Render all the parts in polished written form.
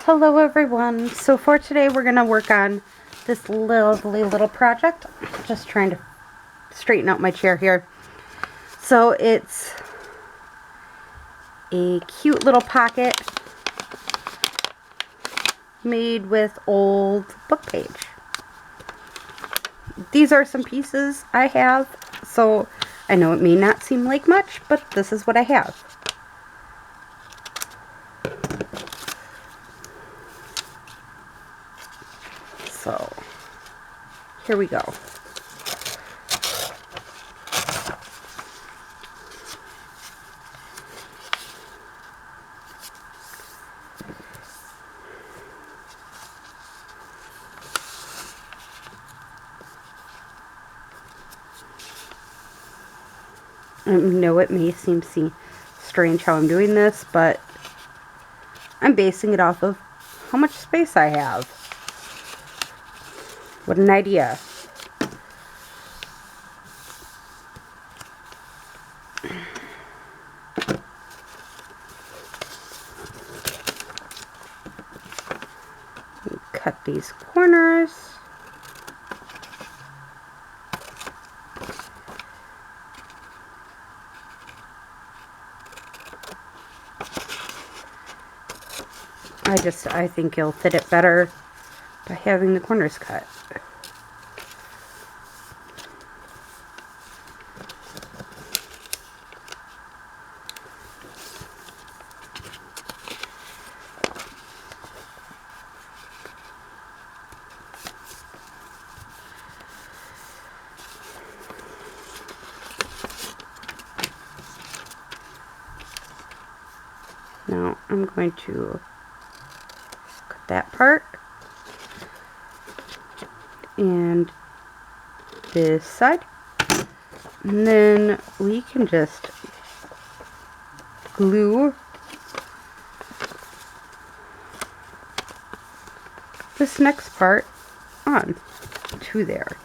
Hello everyone. So for today we're going to work on this lovely little project. Just trying to straighten out my chair here. So it's a cute little pocket made with old book page. These are some pieces I have, so I know it may not seem like much, but this is what I have. So here we go. I know it may seem strange how I'm doing this, but I'm basing it off of how much space I have. What an idea. Cut these corners. I think you'll fit it better by having the corners cut. Now I'm going to cut that part and this side, and then we can just glue this next part on to there.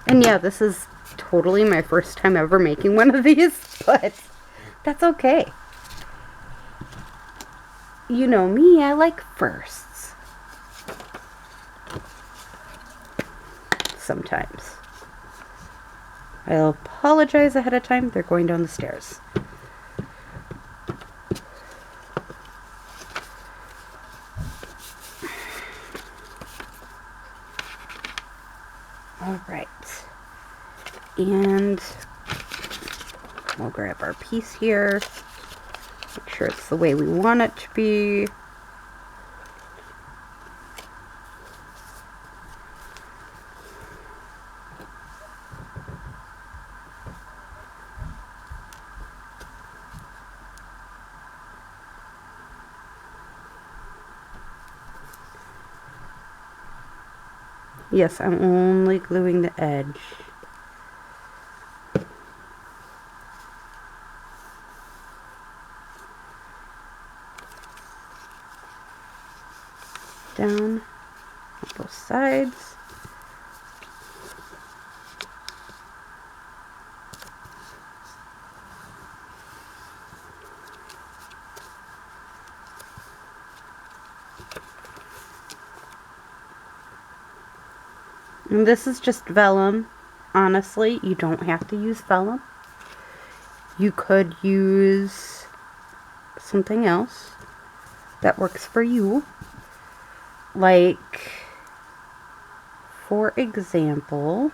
And yeah, this is totally my first time ever making one of these, but that's okay. You know me, I like firsts. Sometimes. I'll apologize ahead of time, they're going down the stairs. Alright. And we'll grab our piece here. Make sure it's the way we want it to be. Yes, I'm only gluing the edge. Down on both sides. And this is just vellum. Honestly, you don't have to use vellum. You could use something else that works for you. Like, for example,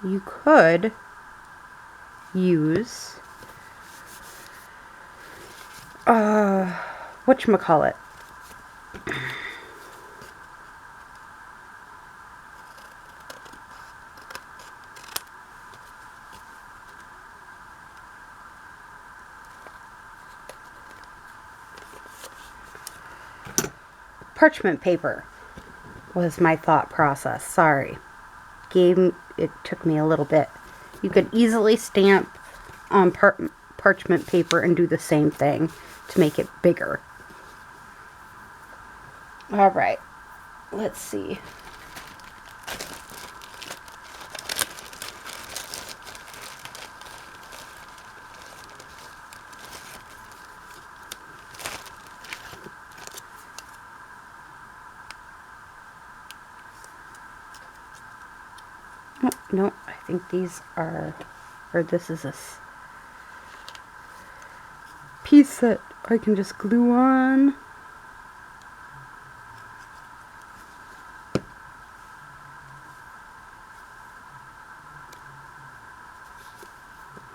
you could use whatchamacallit? Parchment paper was my thought process. Sorry. It took me a little bit. You could easily stamp on parchment paper and do the same thing to make it bigger. Alright. let's see. Oh, no, I think these are, or this is a piece that I can just glue on.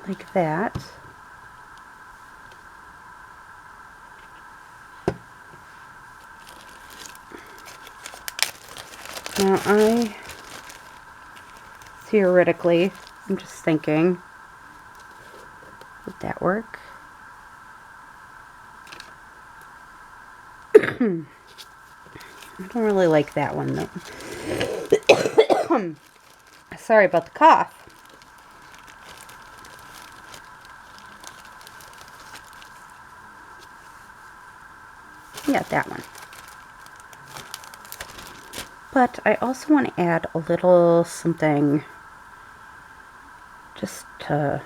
Like that. Now theoretically, I'm just thinking, would that work? I don't really like that one though. Sorry about the cough. Yeah, that one. But I also want to add a little something just to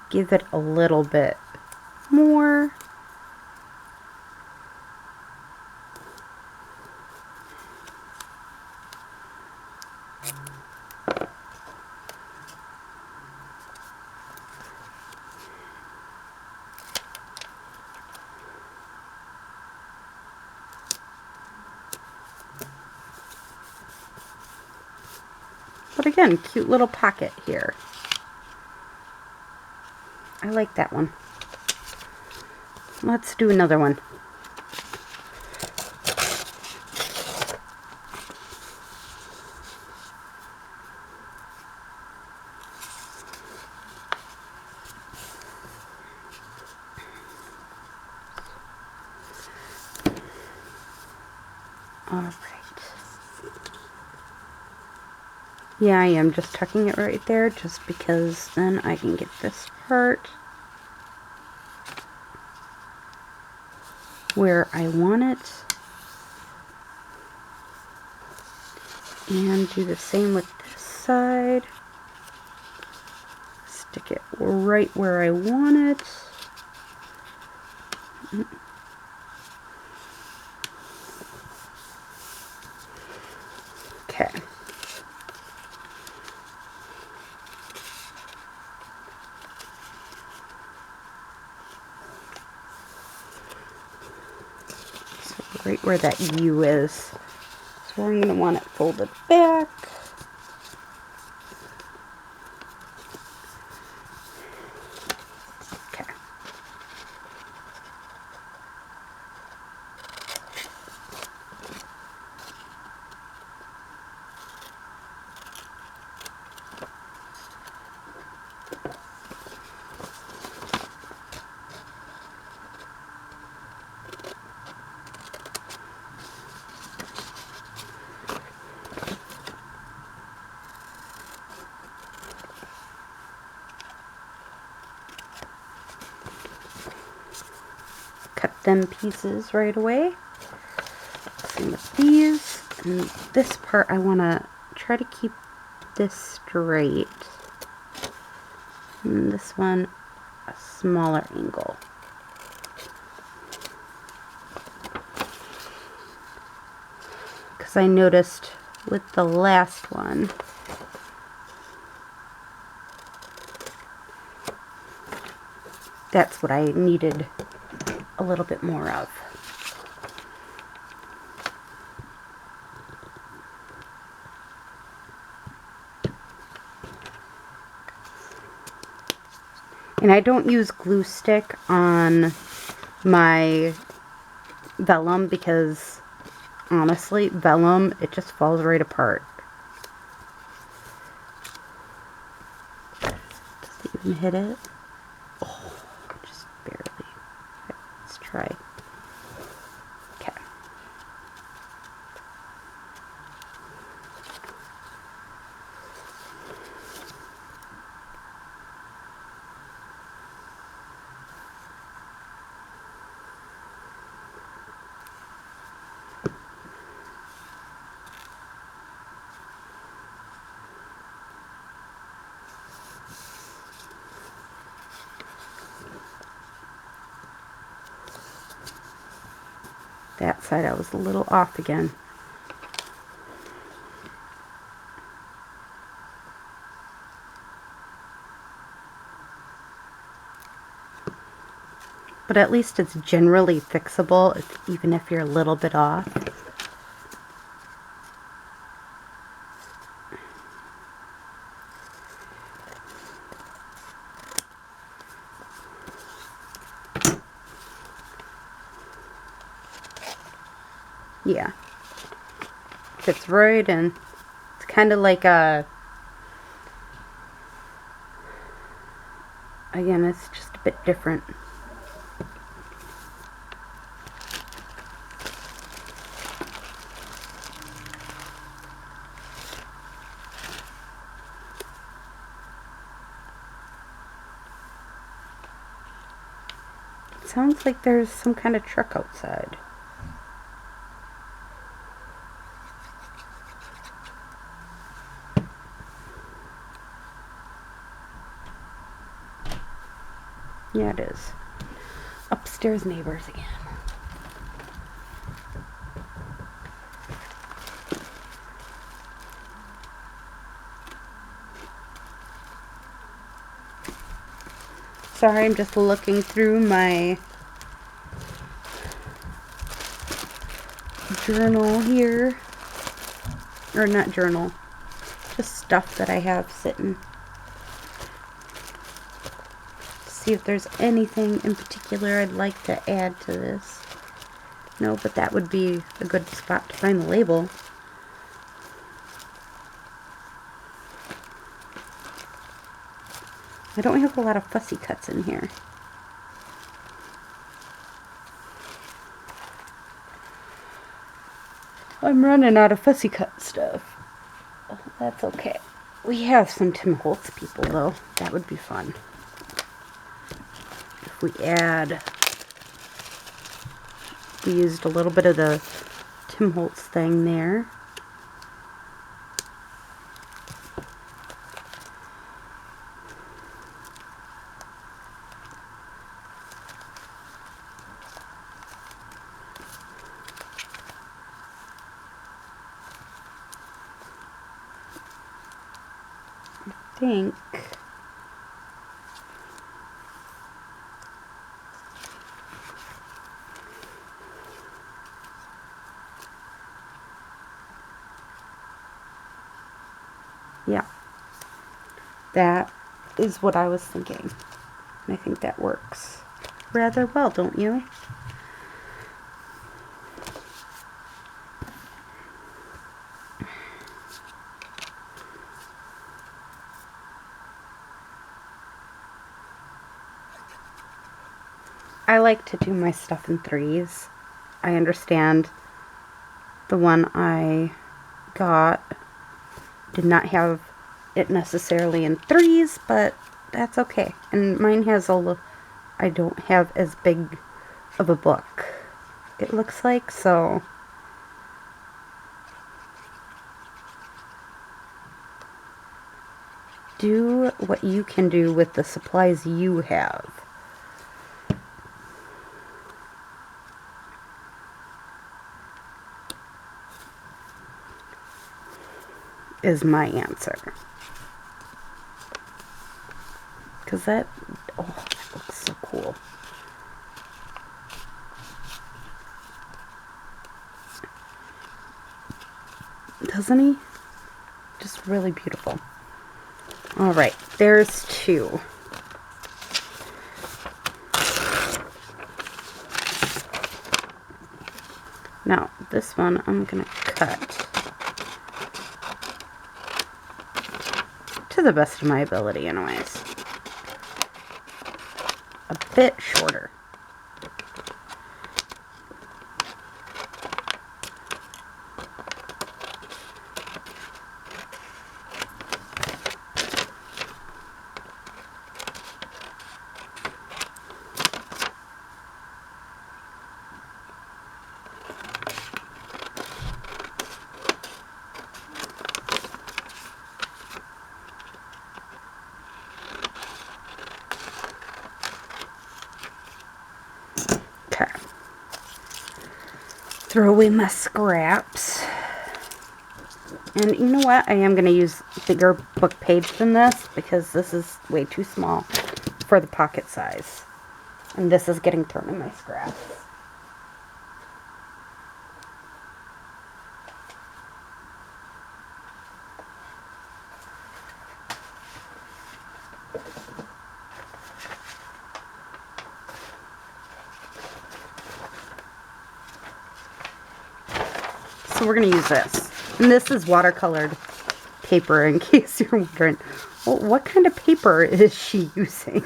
give it a little bit more. But again, cute little pocket here. I like that one. Let's do another one. All right. Yeah, I am just tucking it right there just because then I can get this part where I want it. And do the same with this side. Stick it right where I want it. Okay. So right where that U is. So we're going to want it folded back. Okay. Cut them pieces right away. Same with these. And this part I want to try to keep this straight. And this one a smaller angle. Because I noticed with the last one that's what I needed a little bit more of. And I don't use glue stick on my vellum because honestly, vellum, it just falls right apart. Does it even hit it? Oh, just barely. Okay, let's try. Okay. That side I was a little off again. But at least it's generally fixable, even if you're a little bit off. Yeah. Fits right in. It's kind of like a... Again, it's just a bit different. It sounds like there's some kind of truck outside. Yeah, it is. Upstairs neighbors again. Sorry, I'm just looking through my journal here. Or not journal. Just stuff that I have sitting. See if there's anything in particular I'd like to add to this. No, but that would be a good spot to find the label. I don't have a lot of fussy cuts in here. I'm running out of fussy cut stuff. That's okay. We have some Tim Holtz people though. That would be fun. If we used a little bit of the Tim Holtz thing there. I think yeah, that is what I was thinking. I think that works rather well, don't you? I like to do my stuff in threes. I understand the one I got did not have it necessarily in threes, but that's okay. And mine has I don't have as big of a book, it looks like, so do what you can do with the supplies you have. Is my answer. Because that looks so cool. Doesn't he? Just really beautiful. Alright, there's two. Now, this one I'm going to cut to the best of my ability anyways. A bit shorter. throw away my scraps. And you know what? I am going to use bigger book page than this because this is way too small for the pocket size. And this is getting thrown in my scraps. So we're going to use this. And this is watercolored paper, in case you're wondering, well, what kind of paper is she using?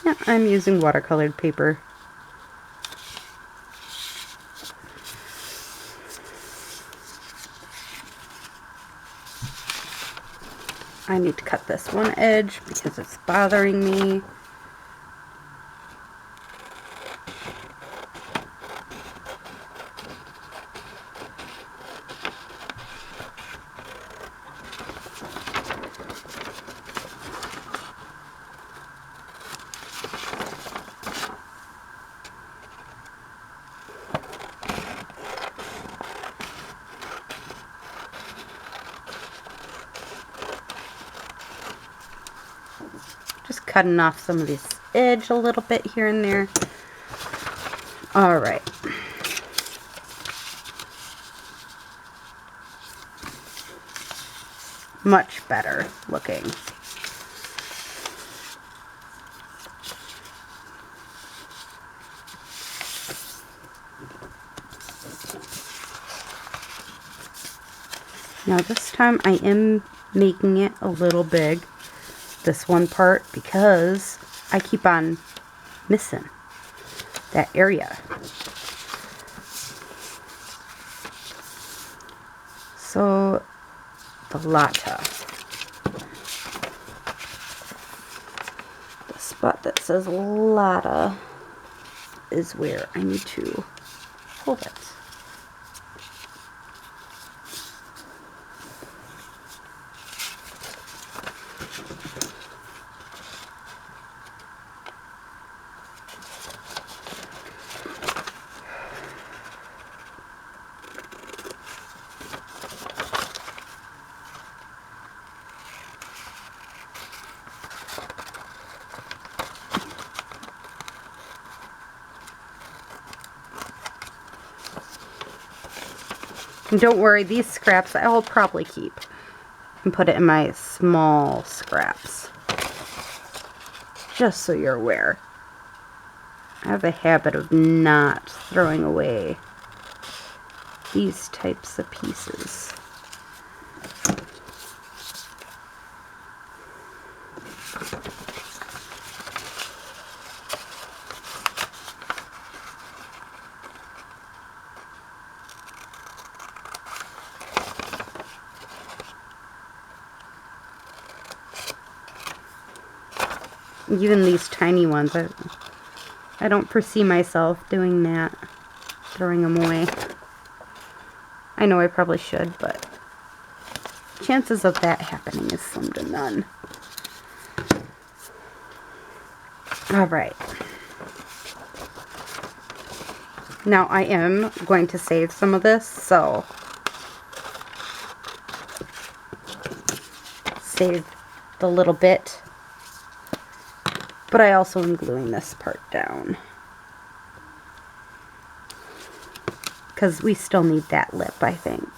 Yeah, I'm using watercolored paper. I need to cut this one edge because it's bothering me. Just cutting off some of this edge a little bit here and there. All right. Much better looking. Now this time I am making it a little big, this one part, because I keep on missing that area. So the latta, the spot that says latta is where I need to hold it. And don't worry, these scraps I'll probably keep and put it in my small scraps. Just so you're aware. I have a habit of not throwing away these types of pieces. Even these tiny ones, I don't foresee myself doing that, throwing them away. I know I probably should, but chances of that happening is slim to none. Alright. Now I am going to save some of this, so save the little bit. But I also am gluing this part down, because we still need that lip, I think.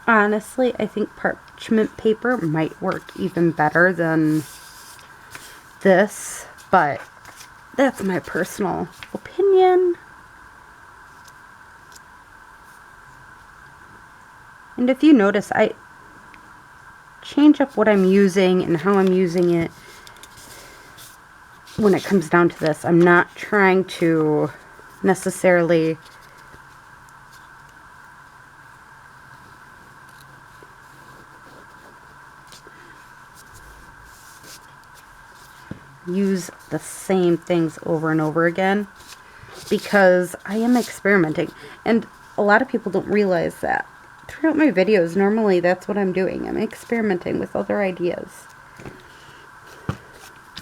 Honestly, I think parchment paper might work even better than this, but that's my personal opinion. And if you notice, I change up what I'm using and how I'm using it when it comes down to this. I'm not trying to necessarily use the same things over and over again, because I am experimenting, and a lot of people don't realize that. Throughout my videos, normally that's what I'm doing. I'm experimenting with other ideas.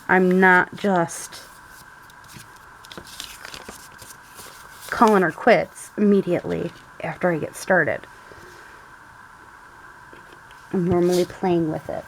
I'm not just calling her quits immediately after I get started. I'm normally playing with it.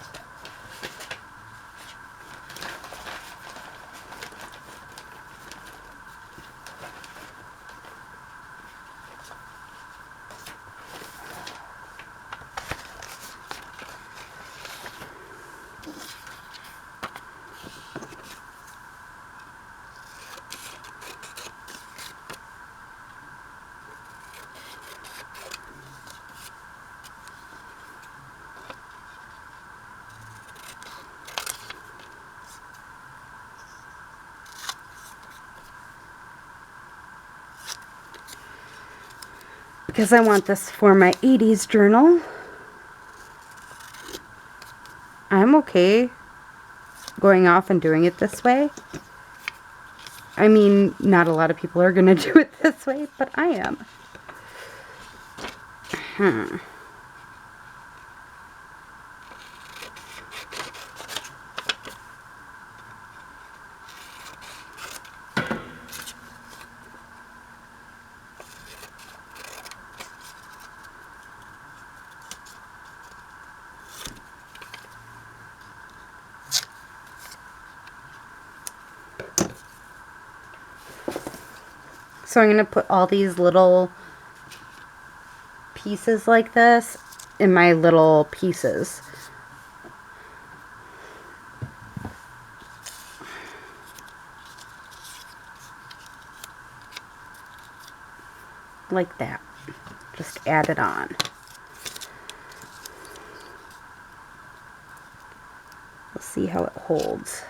Because I want this for my 80s journal. I'm okay going off and doing it this way. I mean, not a lot of people are going to do it this way, but I am. So I'm going to put all these little pieces like this in my little pieces. Like that. Just add it on. We'll see how it holds.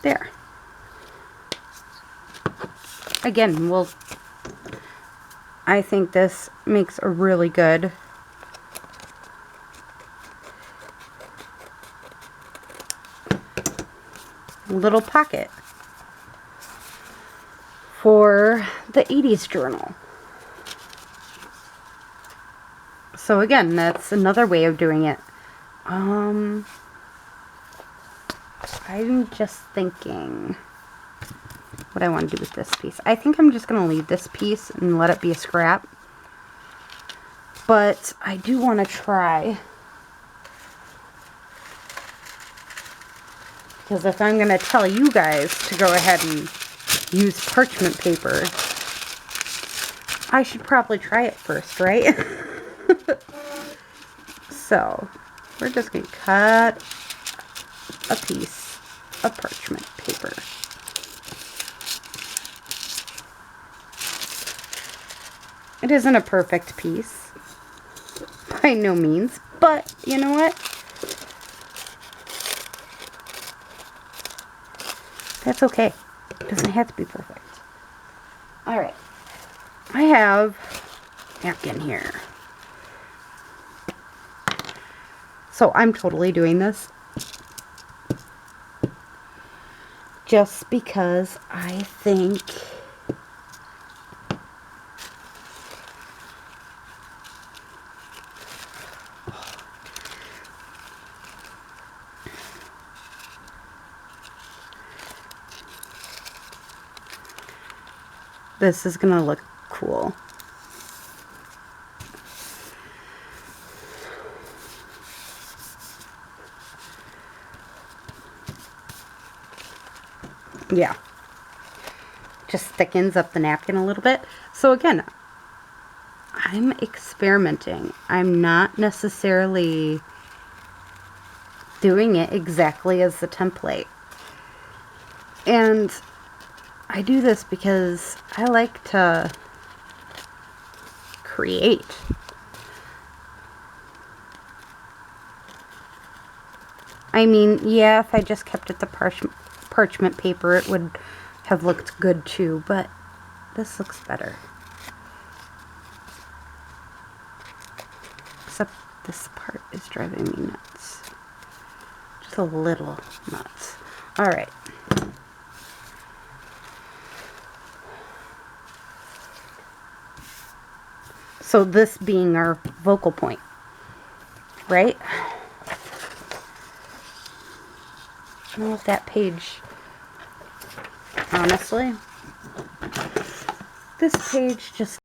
There. Again, I think this makes a really good little pocket for the 80s journal. So again, that's another way of doing it. I'm just thinking what I want to do with this piece. I think I'm just going to leave this piece and let it be a scrap. But I do want to try, because if I'm going to tell you guys to go ahead and use parchment paper, I should probably try it first, right? So, we're just going to cut a piece of parchment paper. It isn't a perfect piece, by no means, but you know what? That's okay. It doesn't have to be perfect. Alright. I have napkin here. So I'm totally doing this just because I think this is gonna look cool. Yeah. just thickens up the napkin a little bit. So again, I'm experimenting. I'm not necessarily doing it exactly as the template. And I do this because I like to create. I mean, yeah, if I just kept it the parchment paper, it would have looked good too, but this looks better. Except this part is driving me nuts. Just a little nuts. Alright. So this being our vocal point, right? I don't know if that page, honestly, this page just